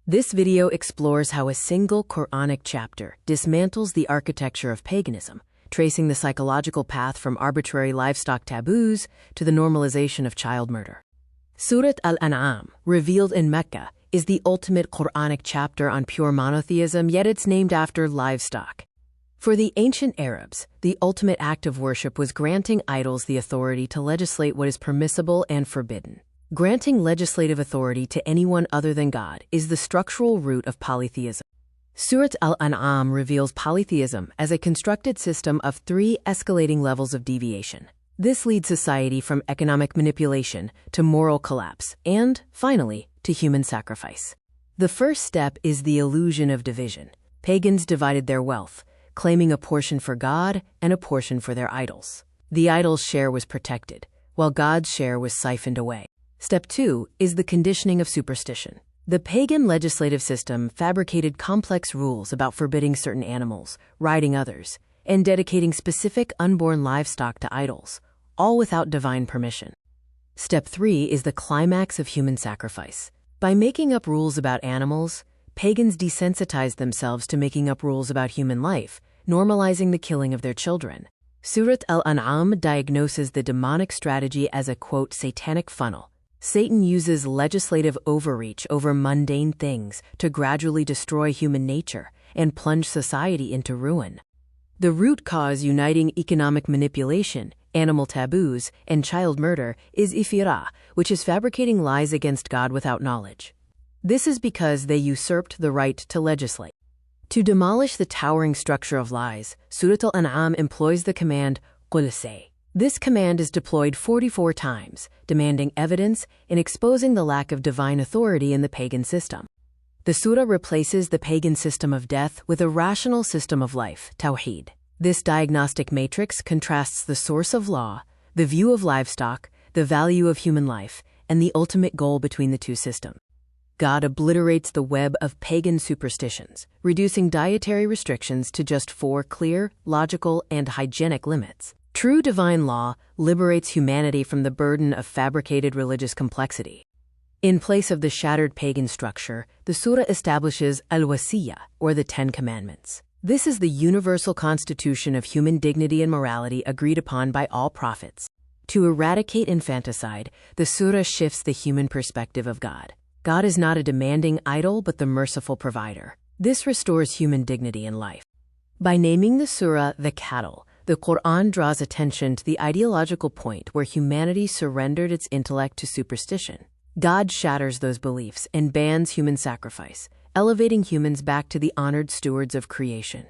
This video explores how a single Quranic chapter dismantles the architecture of paganism, tracing the psychological path from arbitrary livestock taboos to the normalization of child murder. Surah Al-An'am, revealed in Mecca, is the ultimate Quranic chapter on pure monotheism, yet it's named after livestock. For the ancient Arabs, the ultimate act of worship was granting idols the authority to legislate what is permissible and forbidden. Granting legislative authority to anyone other than God is the structural root of polytheism. Surah Al-An'am reveals polytheism as a constructed system of 3 escalating levels of deviation. This leads society from economic manipulation to moral collapse and, finally, to human sacrifice. The first step is the illusion of division. Pagans divided their wealth, claiming a portion for God and a portion for their idols. The idol's share was protected, while God's share was siphoned away. Step 2 is the conditioning of superstition. The pagan legislative system fabricated complex rules about forbidding certain animals, righting others, and dedicating specific unborn livestock to idols, all without divine permission. Step 3 is the climax of human sacrifice. By making up rules about animals, pagans desensitized themselves to making up rules about human life, normalizing the killing of their children. Surah Al-An'am diagnoses the demonic strategy as a, quote, satanic funnel. Satan uses legislative overreach over mundane things to gradually destroy human nature and plunge society into ruin. The root cause uniting economic manipulation, animal taboos, and child murder is iftirah, which is fabricating lies against God without knowledge. This is because they usurped the right to legislate. To demolish the towering structure of lies, Surah Al-An'am employs the command, qul say. This command is deployed 44 times, demanding evidence and exposing the lack of divine authority in the pagan system. The surah replaces the pagan system of death with a rational system of life, Tawhid. This diagnostic matrix contrasts the source of law, the view of livestock, the value of human life, and the ultimate goal between the two systems. God obliterates the web of pagan superstitions, reducing dietary restrictions to just 4 clear, logical, and hygienic limits. True divine law liberates humanity from the burden of fabricated religious complexity. In place of the shattered pagan structure, the surah establishes al-wasiyya, or the 10 Commandments. This is the universal constitution of human dignity and morality agreed upon by all prophets. To eradicate infanticide, the surah shifts the human perspective of God. God is not a demanding idol, but the merciful provider. This restores human dignity and life. By naming the surah the cattle, the Quran draws attention to the ideological point where humanity surrendered its intellect to superstition. God shatters those beliefs and bans human sacrifice, elevating humans back to the honored stewards of creation.